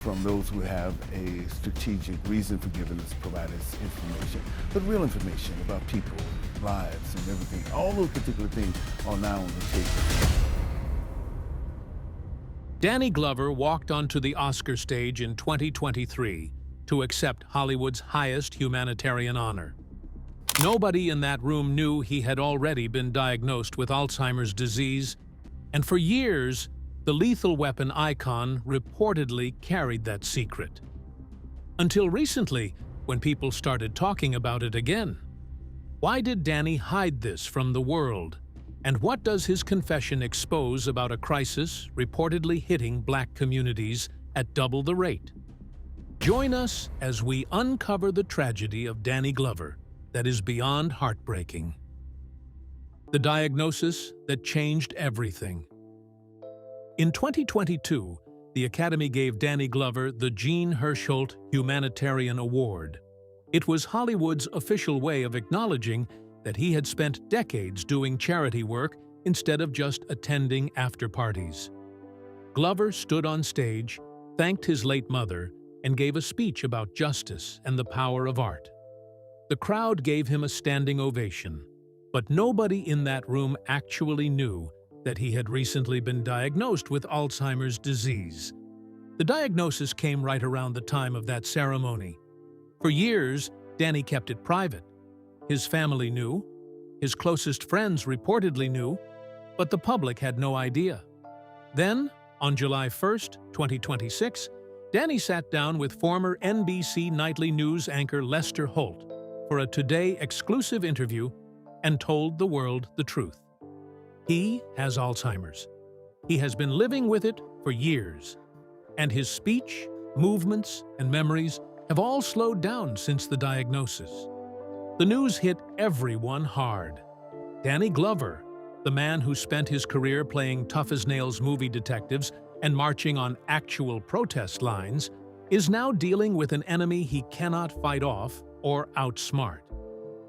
from those who have a strategic reason for giving us, provide us information, but real information about people, lives, and everything. All those particular things are now on the table. Danny Glover walked onto the Oscar stage in 2023 to accept Hollywood's highest humanitarian honor. Nobody in that room knew he had already been diagnosed with Alzheimer's disease, and for years, the Lethal Weapon icon reportedly carried that secret. Until recently, when people started talking about it again. Why did Danny hide this from the world? And what does his confession expose about a crisis reportedly hitting Black communities at double the rate? Join us as we uncover the tragedy of Danny Glover that is beyond heartbreaking. The diagnosis that changed everything. In 2022, the Academy gave Danny Glover the Jean Hersholt Humanitarian Award. It was Hollywood's official way of acknowledging that he had spent decades doing charity work instead of just attending after-parties. Glover stood on stage, thanked his late mother, and gave a speech about justice and the power of art. The crowd gave him a standing ovation, but nobody in that room actually knew that he had recently been diagnosed with Alzheimer's disease. The diagnosis came right around the time of that ceremony. For years, Danny kept it private. His family knew, his closest friends reportedly knew, but the public had no idea. Then, on July 1st, 2026, Danny sat down with former NBC nightly news anchor Lester Holt for a Today exclusive interview and told the world the truth. He has Alzheimer's. He has been living with it for years, and his speech, movements, and memories have all slowed down since the diagnosis. The news hit everyone hard. Danny Glover, the man who spent his career playing tough-as-nails movie detectives and marching on actual protest lines, is now dealing with an enemy he cannot fight off or outsmart.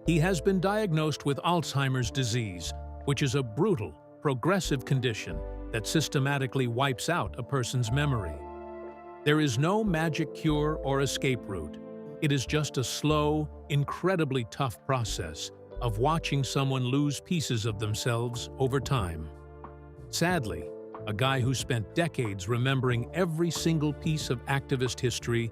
He has been diagnosed with Alzheimer's disease, which is a brutal, progressive condition that systematically wipes out a person's memory. There is no magic cure or escape route. It is just a slow, incredibly tough process of watching someone lose pieces of themselves over time. Sadly, a guy who spent decades remembering every single piece of activist history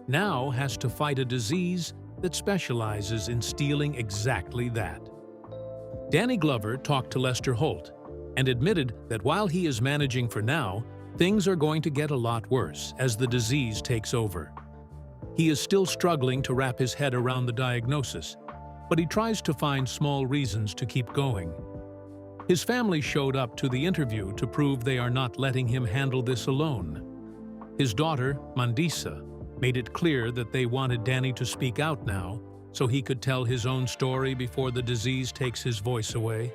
now has to fight a disease that specializes in stealing exactly that. Danny Glover talked to Lester Holt and admitted that while he is managing for now, things are going to get a lot worse as the disease takes over. He is still struggling to wrap his head around the diagnosis, but he tries to find small reasons to keep going. His family showed up to the interview to prove they are not letting him handle this alone. His daughter, Mandisa, made it clear that they wanted Danny to speak out now so he could tell his own story before the disease takes his voice away.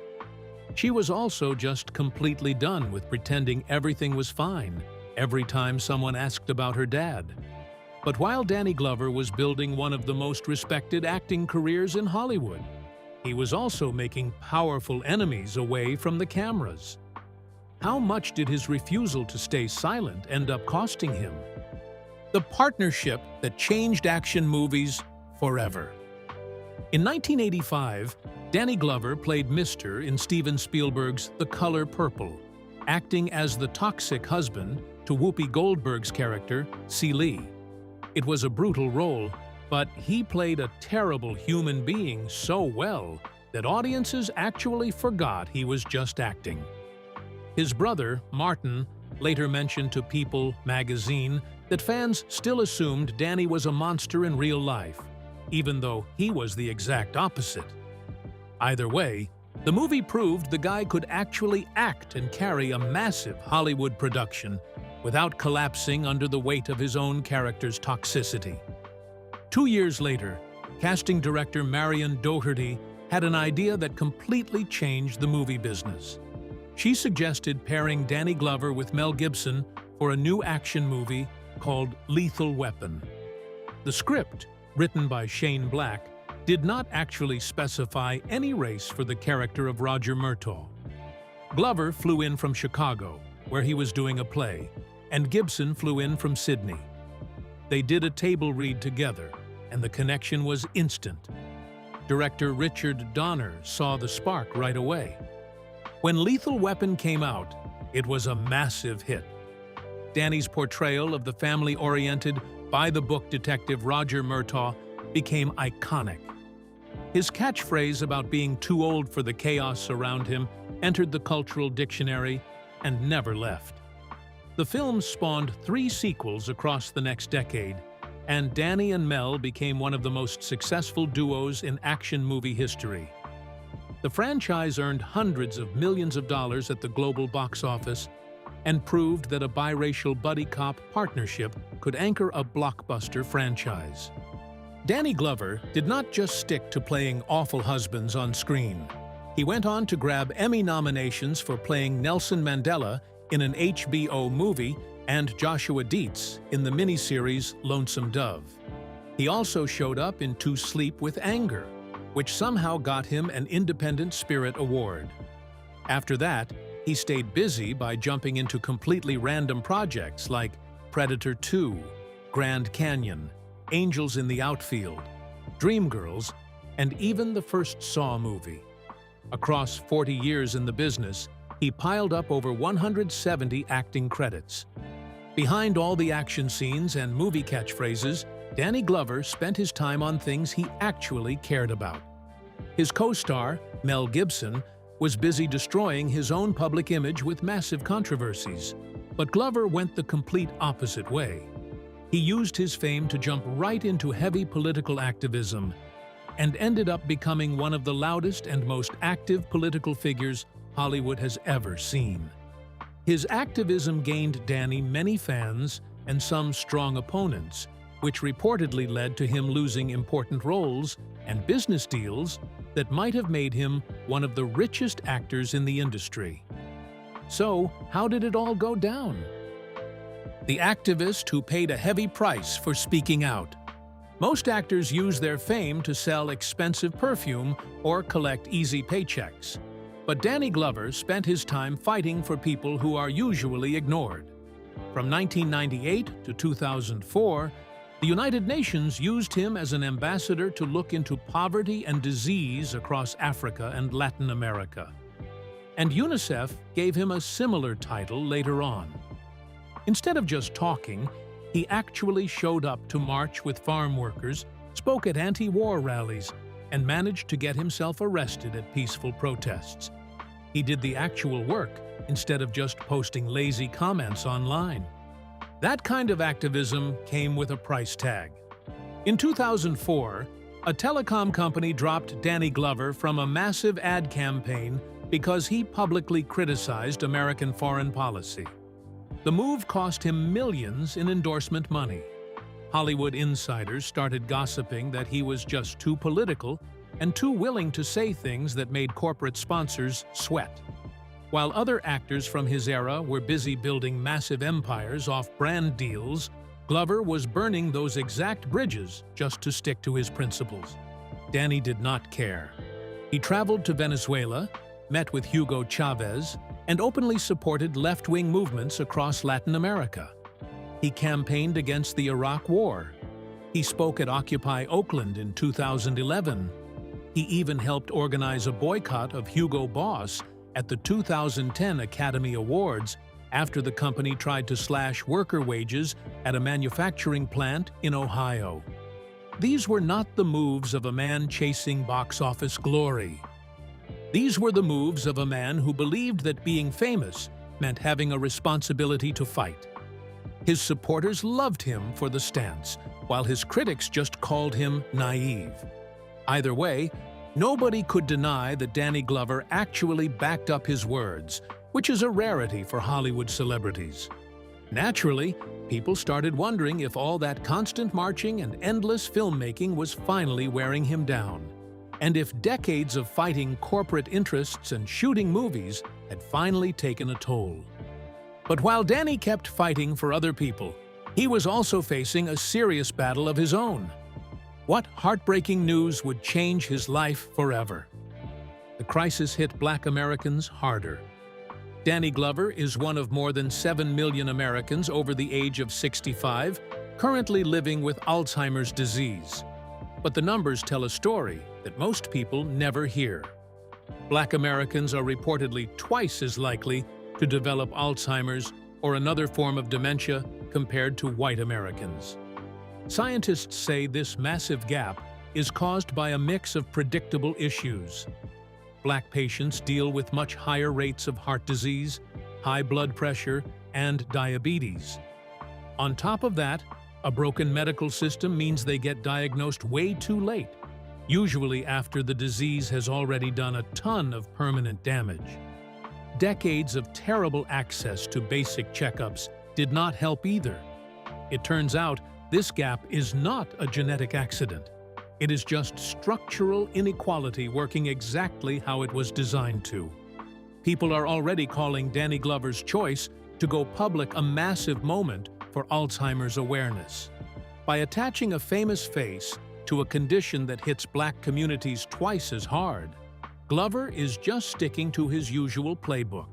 She was also just completely done with pretending everything was fine every time someone asked about her dad. But while Danny Glover was building one of the most respected acting careers in Hollywood, he was also making powerful enemies away from the cameras. How much did his refusal to stay silent end up costing him? The partnership that changed action movies forever. In 1985, Danny Glover played Mr. in Steven Spielberg's The Color Purple, acting as the toxic husband to Whoopi Goldberg's character, Celie. It was a brutal role, but he played a terrible human being so well that audiences actually forgot he was just acting. His brother, Martin, later mentioned to People magazine that fans still assumed Danny was a monster in real life, even though he was the exact opposite. Either way, the movie proved the guy could actually act and carry a massive Hollywood production without collapsing under the weight of his own character's toxicity. 2 years later, casting director Marion Doherty had an idea that completely changed the movie business. She suggested pairing Danny Glover with Mel Gibson for a new action movie called Lethal Weapon. The script, written by Shane Black, did not actually specify any race for the character of Roger Murtaugh. Glover flew in from Chicago, where he was doing a play, and Gibson flew in from Sydney. They did a table read together, and the connection was instant. Director Richard Donner saw the spark right away. When Lethal Weapon came out, it was a massive hit. Danny's portrayal of the family-oriented, by-the-book detective Roger Murtaugh became iconic. His catchphrase about being too old for the chaos around him entered the cultural dictionary and never left. The film spawned 3 sequels across the next decade, and Danny and Mel became one of the most successful duos in action movie history. The franchise earned hundreds of millions of dollars at the global box office and proved that a biracial buddy cop partnership could anchor a blockbuster franchise. Danny Glover did not just stick to playing awful husbands on screen. He went on to grab Emmy nominations for playing Nelson Mandela in an HBO movie and Joshua Dietz in the miniseries Lonesome Dove. He also showed up in To Sleep with Anger, which somehow got him an Independent Spirit Award. After that, he stayed busy by jumping into completely random projects like Predator 2, Grand Canyon, Angels in the Outfield, Dreamgirls, and even the first Saw movie. Across 40 years in the business, he piled up over 170 acting credits. Behind all the action scenes and movie catchphrases, Danny Glover spent his time on things he actually cared about. His co-star, Mel Gibson, was busy destroying his own public image with massive controversies. But Glover went the complete opposite way. He used his fame to jump right into heavy political activism and ended up becoming one of the loudest and most active political figures Hollywood has ever seen. His activism gained Danny many fans and some strong opponents, which reportedly led to him losing important roles and business deals that might have made him one of the richest actors in the industry. So, how did it all go down? The activist who paid a heavy price for speaking out. Most actors use their fame to sell expensive perfume or collect easy paychecks. But Danny Glover spent his time fighting for people who are usually ignored. From 1998 to 2004, the United Nations used him as an ambassador to look into poverty and disease across Africa and Latin America. And UNICEF gave him a similar title later on. Instead of just talking, he actually showed up to march with farm workers, spoke at anti-war rallies, and managed to get himself arrested at peaceful protests. He did the actual work instead of just posting lazy comments online. That kind of activism came with a price tag. In 2004, a telecom company dropped Danny Glover from a massive ad campaign because he publicly criticized American foreign policy. The move cost him millions in endorsement money. Hollywood insiders started gossiping that he was just too political and too willing to say things that made corporate sponsors sweat. While other actors from his era were busy building massive empires off brand deals, Glover was burning those exact bridges just to stick to his principles. Danny did not care. He traveled to Venezuela, met with Hugo Chavez, and openly supported left-wing movements across Latin America. He campaigned against the Iraq War. He spoke at Occupy Oakland in 2011. He even helped organize a boycott of Hugo Boss at the 2010 Academy Awards after the company tried to slash worker wages at a manufacturing plant in Ohio. These were not the moves of a man chasing box office glory. These were the moves of a man who believed that being famous meant having a responsibility to fight. His supporters loved him for the stance, while his critics just called him naive. Either way, nobody could deny that Danny Glover actually backed up his words, which is a rarity for Hollywood celebrities. Naturally, people started wondering if all that constant marching and endless filmmaking was finally wearing him down, and if decades of fighting corporate interests and shooting movies had finally taken a toll. But while Danny kept fighting for other people, he was also facing a serious battle of his own. What heartbreaking news would change his life forever? The crisis hit Black Americans harder. Danny Glover is one of more than 7 million Americans over the age of 65 currently living with Alzheimer's disease. But the numbers tell a story that most people never hear. Black Americans are reportedly twice as likely to develop Alzheimer's or another form of dementia compared to white Americans. Scientists say this massive gap is caused by a mix of predictable issues. Black patients deal with much higher rates of heart disease, high blood pressure, and diabetes. On top of that, a broken medical system means they get diagnosed way too late, usually after the disease has already done a ton of permanent damage. Decades of terrible access to basic checkups did not help either. It turns out this gap is not a genetic accident. It is just structural inequality working exactly how it was designed to. People are already calling Danny Glover's choice to go public a massive moment for Alzheimer's awareness. By attaching a famous face to a condition that hits Black communities twice as hard, Glover is just sticking to his usual playbook.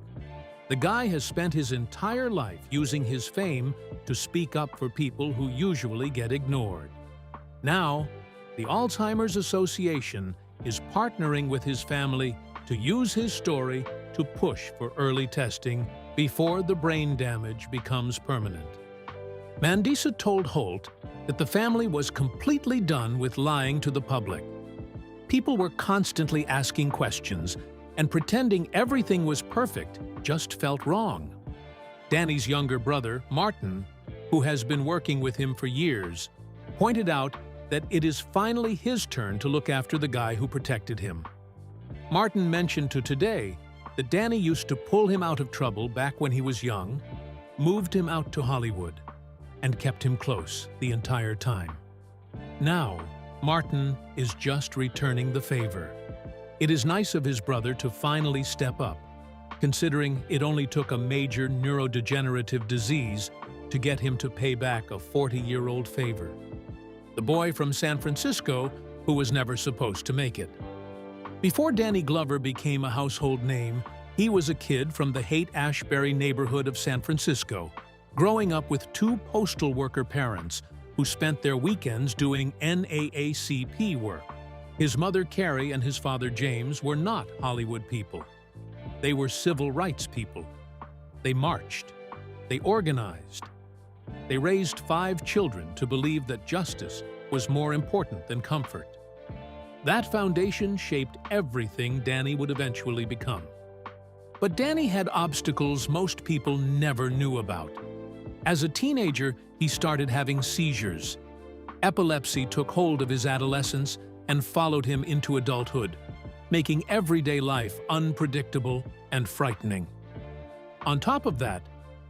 The guy has spent his entire life using his fame to speak up for people who usually get ignored. Now, the Alzheimer's Association is partnering with his family to use his story to push for early testing before the brain damage becomes permanent. Mandisa told Holt that the family was completely done with lying to the public. People were constantly asking questions, and pretending everything was perfect just felt wrong. Danny's younger brother, Martin, who has been working with him for years, pointed out that it is finally his turn to look after the guy who protected him. Martin mentioned to Today that Danny used to pull him out of trouble back when he was young, moved him out to Hollywood, and kept him close the entire time. Now, Martin is just returning the favor. It is nice of his brother to finally step up, considering it only took a major neurodegenerative disease to get him to pay back a 40-year-old favor. The boy from San Francisco who was never supposed to make it. Before Danny Glover became a household name, he was a kid from the Haight-Ashbury neighborhood of San Francisco, growing up with two postal worker parents who spent their weekends doing NAACP work. His mother Carrie and his father James were not Hollywood people. They were civil rights people. They marched. They organized. They raised 5 children to believe that justice was more important than comfort. That foundation shaped everything Danny would eventually become. But Danny had obstacles most people never knew about. As a teenager, he started having seizures. Epilepsy took hold of his adolescence and followed him into adulthood, making everyday life unpredictable and frightening. On top of that,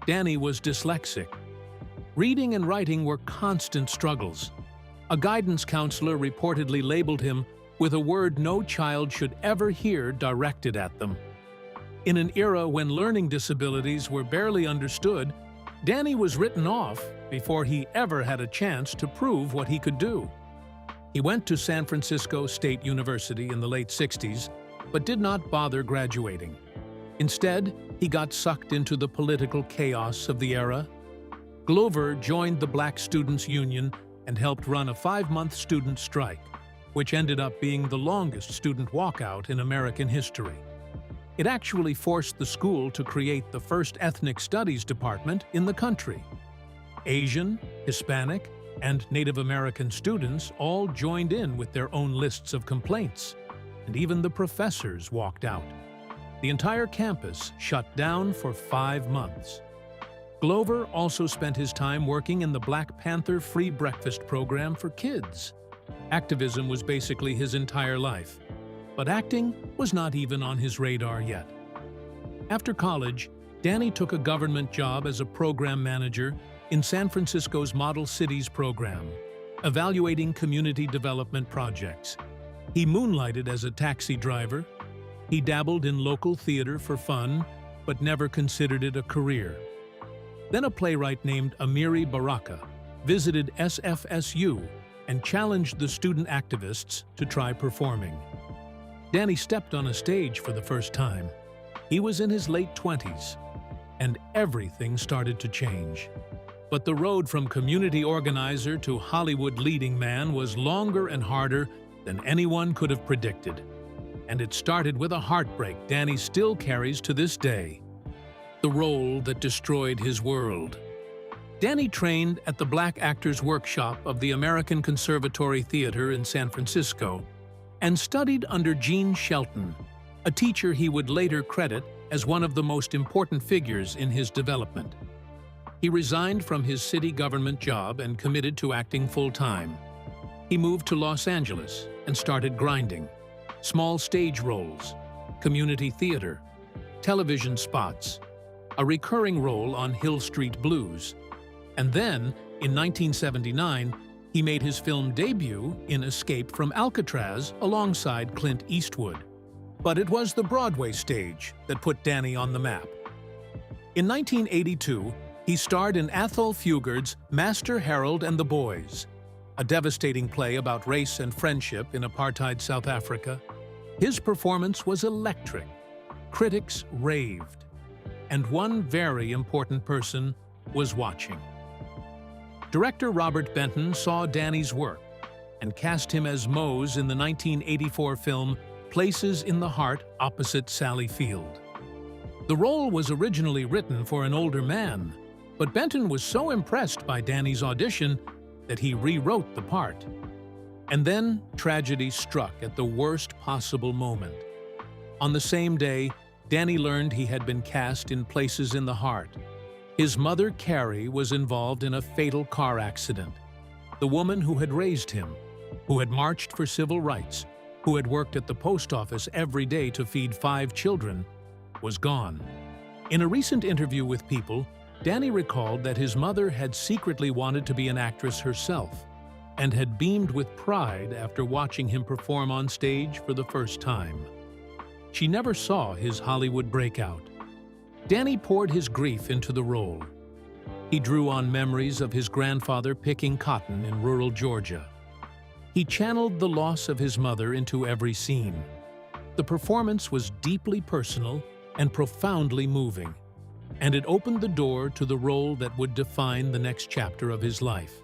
Danny was dyslexic. Reading and writing were constant struggles. A guidance counselor reportedly labeled him with a word no child should ever hear directed at them. In an era when learning disabilities were barely understood, Danny was written off before he ever had a chance to prove what he could do. He went to San Francisco State University in the late 60s, but did not bother graduating. Instead, he got sucked into the political chaos of the era. Glover joined the Black Students' Union and helped run a 5-month student strike, which ended up being the longest student walkout in American history. It actually forced the school to create the first ethnic studies department in the country. Asian, Hispanic, and Native American students all joined in with their own lists of complaints, and even the professors walked out. The entire campus shut down for 5 months. Glover also spent his time working in the Black Panther free breakfast program for kids. Activism was basically his entire life, but acting was not even on his radar yet. After college, Danny took a government job as a program manager in San Francisco's Model Cities program, evaluating community development projects. He moonlighted as a taxi driver. He dabbled in local theater for fun, but never considered it a career. Then a playwright named Amiri Baraka visited SFSU and challenged the student activists to try performing. Danny stepped on a stage for the first time. He was in his late 20s, and everything started to change. But the road from community organizer to Hollywood leading man was longer and harder than anyone could have predicted. And it started with a heartbreak Danny still carries to this day. The role that destroyed his world. Danny trained at the Black Actors Workshop of the American Conservatory Theater in San Francisco and studied under Gene Shelton, a teacher he would later credit as one of the most important figures in his development. He resigned from his city government job and committed to acting full-time. He moved to Los Angeles and started grinding. Small stage roles, community theater, television spots, a recurring role on Hill Street Blues. And then, in 1979, he made his film debut in Escape from Alcatraz alongside Clint Eastwood. But it was the Broadway stage that put Danny on the map. In 1982, he starred in Athol Fugard's Master Harold and the Boys, a devastating play about race and friendship in apartheid South Africa. His performance was electric. Critics raved. And one very important person was watching. Director Robert Benton saw Danny's work and cast him as Mose in the 1984 film Places in the Heart opposite Sally Field. The role was originally written for an older man, but Benton was so impressed by Danny's audition that he rewrote the part. And then tragedy struck at the worst possible moment. On the same day, Danny learned he had been cast in Places in the Heart. His mother, Carrie, was involved in a fatal car accident. The woman who had raised him, who had marched for civil rights, who had worked at the post office every day to feed 5 children, was gone. In a recent interview with People, Danny recalled that his mother had secretly wanted to be an actress herself and had beamed with pride after watching him perform on stage for the first time. She never saw his Hollywood breakout. Danny poured his grief into the role. He drew on memories of his grandfather picking cotton in rural Georgia. He channeled the loss of his mother into every scene. The performance was deeply personal and profoundly moving, and it opened the door to the role that would define the next chapter of his life.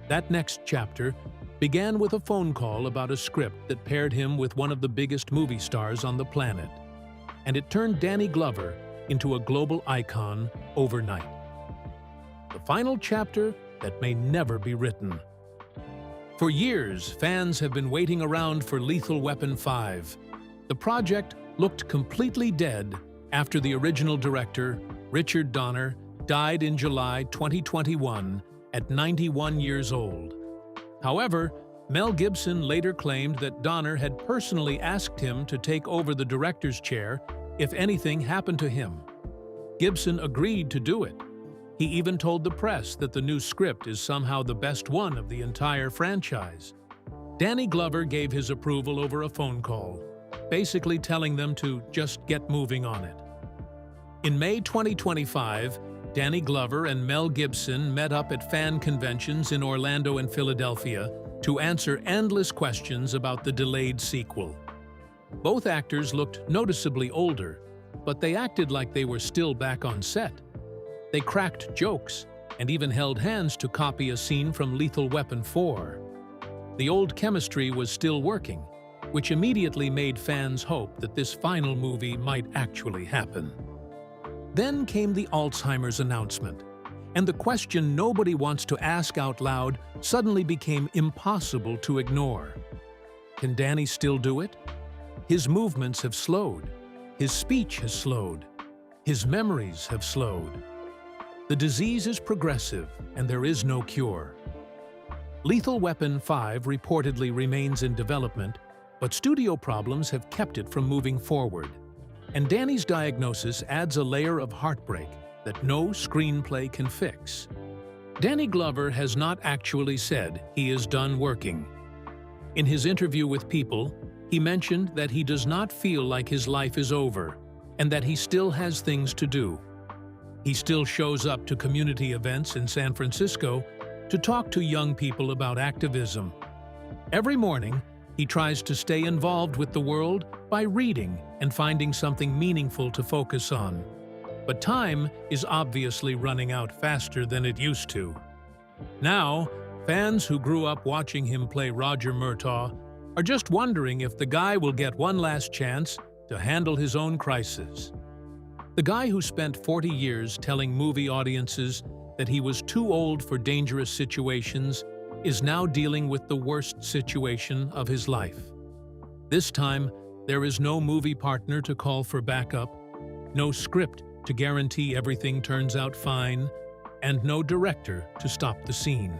That next chapter began with a phone call about a script that paired him with one of the biggest movie stars on the planet, and it turned Danny Glover into a global icon overnight. The final chapter that may never be written. For years, fans have been waiting around for Lethal Weapon 5. The project looked completely dead after the original director, Richard Donner, died in July 2021 at 91 years old. However, Mel Gibson later claimed that Donner had personally asked him to take over the director's chair if anything happened to him. Gibson agreed to do it. He even told the press that the new script is somehow the best one of the entire franchise. Danny Glover gave his approval over a phone call, basically telling them to just get moving on it. In May 2025, Danny Glover and Mel Gibson met up at fan conventions in Orlando and Philadelphia to answer endless questions about the delayed sequel. Both actors looked noticeably older, but they acted like they were still back on set. They cracked jokes and even held hands to copy a scene from Lethal Weapon 4. The old chemistry was still working, which immediately made fans hope that this final movie might actually happen. Then came the Alzheimer's announcement, and the question nobody wants to ask out loud suddenly became impossible to ignore. Can Danny still do it? His movements have slowed. His speech has slowed. His memories have slowed. The disease is progressive, and there is no cure. Lethal Weapon 5 reportedly remains in development, but studio problems have kept it from moving forward. And Danny's diagnosis adds a layer of heartbreak that no screenplay can fix. Danny Glover has not actually said he is done working. In his interview with People, he mentioned that he does not feel like his life is over and that he still has things to do. He still shows up to community events in San Francisco to talk to young people about activism. Every morning, he tries to stay involved with the world by reading and finding something meaningful to focus on. But time is obviously running out faster than it used to. Now, fans who grew up watching him play Roger Murtaugh are just wondering if the guy will get one last chance to handle his own crisis. The guy who spent 40 years telling movie audiences that he was too old for dangerous situations is now dealing with the worst situation of his life. This time, there is no movie partner to call for backup, no script to guarantee everything turns out fine, and no director to stop the scene.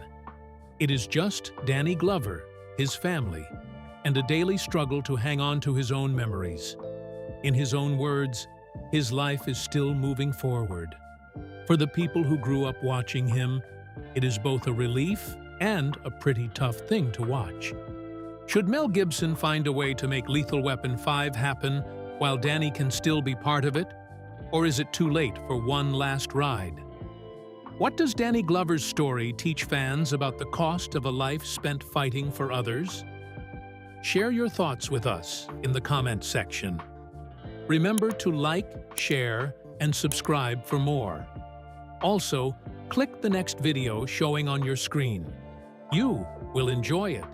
It is just Danny Glover, his family, and a daily struggle to hang on to his own memories. In his own words, his life is still moving forward. For the people who grew up watching him, it is both a relief and a pretty tough thing to watch. Should Mel Gibson find a way to make Lethal Weapon 5 happen while Danny can still be part of it? Or is it too late for one last ride? What does Danny Glover's story teach fans about the cost of a life spent fighting for others? Share your thoughts with us in the comment section. Remember to like, share, and subscribe for more. Also, click the next video showing on your screen. You will enjoy it.